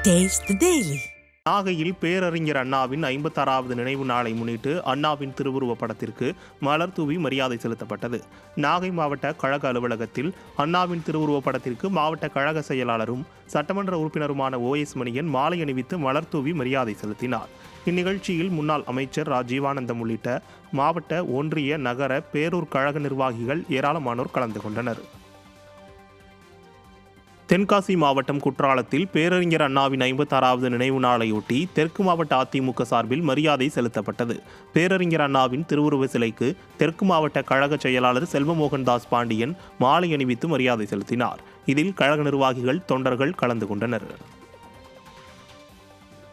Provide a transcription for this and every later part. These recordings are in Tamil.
Taste the Daily. நாகையில் பேரறிஞர் அண்ணாவின் 56வது நினைவு நாளை முன்னிட்டு அண்ணாவின் திருவுருவப் படத்திற்கு மலர் தூவி மரியாதை செலுத்தப்பட்டது. நாகை மாவட்ட கழக அலுவலகத்தில் அண்ணாவின் திருவுருவப் படத்திற்கு மாவட்ட கழக செயலாளரும் சட்டமன்ற உறுப்பினருமான OS மணியன் மாலை அணிவித்து மலர் தூவி மரியாதை செலுத்தினார். இந்நிகழ்ச்சியில் முன்னாள் அமைச்சர் ஜீவானந்தம் உள்ளிட்ட மாவட்ட, ஒன்றிய, நகர, பேரூர் கழக நிர்வாகிகள் ஏராளமானோர் கலந்து கொண்டனர். தென்காசி மாவட்டம் குற்றாலத்தில் பேரறிஞர் அண்ணாவின் 56வது நினைவு நாளையொட்டி தெற்கு மாவட்ட அதிமுக சார்பில் மரியாதை செலுத்தப்பட்டது. பேரறிஞர் அண்ணாவின் திருவுருவ சிலைக்கு தெற்கு மாவட்ட கழக செயலாளர் செல்வமோகன் தாஸ் பாண்டியன் மாலை அணிவித்து மரியாதை செலுத்தினார். இதில் கழக நிர்வாகிகள், தொண்டர்கள் கலந்து கொண்டனர்.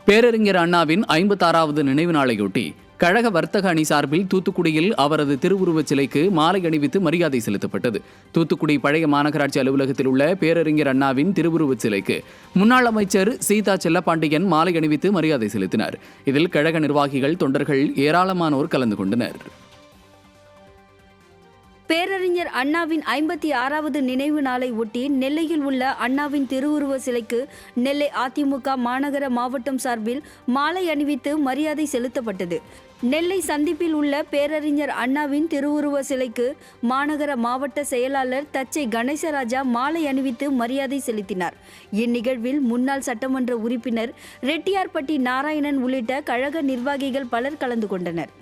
பேரறிஞர் அண்ணாவின் 56வது நினைவு நாளையொட்டி கழக வர்த்தக அணி சார்பில் தூத்துக்குடியில் அவரது திருவுருவச் சிலைக்கு மாலை அணிவித்து மரியாதை செலுத்தப்பட்டது. தூத்துக்குடி பழைய மாநகராட்சி அலுவலகத்தில் உள்ள பேரறிஞர் அண்ணாவின் திருவுருவச் சிலைக்கு முன்னாள் அமைச்சர் சீதா செல்லப்பாண்டியன் மாலை அணிவித்து மரியாதை செலுத்தினார். இதில் கழக நிர்வாகிகள், தொண்டர்கள் ஏராளமானோர் கலந்து கொண்டனர். பேரறிஞர் அண்ணாவின் 56வது நினைவு நாளை ஒட்டி நெல்லையில் உள்ள அண்ணாவின் திருவுருவ சிலைக்கு நெல்லை அதிமுக மாநகர மாவட்டம் சார்பில் மாலை அணிவித்து மரியாதை செலுத்தப்பட்டது. நெல்லை சந்திப்பில் உள்ள பேரறிஞர் அண்ணாவின் திருவுருவ சிலைக்கு மாநகர மாவட்ட செயலாளர் தச்சை கணேசராஜா மாலை அணிவித்து மரியாதை செலுத்தினார். இந்நிகழ்வில் முன்னாள் சட்டமன்ற உறுப்பினர் ரெட்டியார்பட்டி நாராயணன் உள்ளிட்ட கழக நிர்வாகிகள் பலர் கலந்து கொண்டனர்.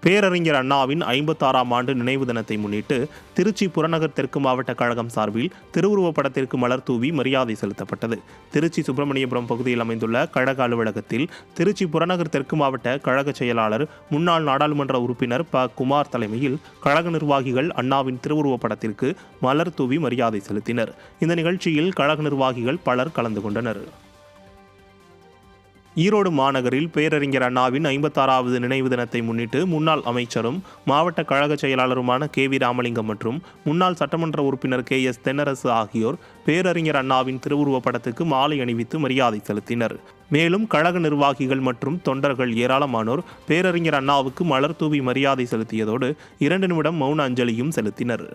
பேரறிஞர் அண்ணாவின் 56ஆம் ஆண்டு நினைவு தினத்தை முன்னிட்டு திருச்சி புறநகர் தெற்கு மாவட்ட கழகம் சார்பில் திருவுருவப் படத்திற்கு மலர் தூவி மரியாதை செலுத்தப்பட்டது. திருச்சி சுப்பிரமணியபுரம் பகுதியில் அமைந்துள்ள கழக அலுவலகத்தில் திருச்சி புறநகர் தெற்கு மாவட்ட கழக செயலாளர், முன்னாள் நாடாளுமன்ற உறுப்பினர் குமார் தலைமையில் கழக நிர்வாகிகள் அண்ணாவின் திருவுருவப் படத்திற்கு மலர் தூவி மரியாதை செலுத்தினர். இந்த நிகழ்ச்சியில் கழக நிர்வாகிகள் பலர் கலந்து கொண்டனர். ஈரோடு மாநகரில் பேரறிஞர் அண்ணாவின் 56வது நினைவு தினத்தை முன்னிட்டு முன்னாள் அமைச்சரும் மாவட்ட கழக செயலாளருமான KV ராமலிங்கம் மற்றும் முன்னாள் சட்டமன்ற உறுப்பினர் KS தென்னரசு ஆகியோர் பேரறிஞர் அண்ணாவின் திருவுருவப் படத்துக்கு மாலை அணிவித்து மரியாதை செலுத்தினர். மேலும் கழக நிர்வாகிகள் மற்றும் தொண்டர்கள் ஏராளமானோர் பேரறிஞர் அண்ணாவுக்கு மலர் தூவி மரியாதை செலுத்தியதோடு 2 நிமிடம் மௌன அஞ்சலியும் செலுத்தினர்.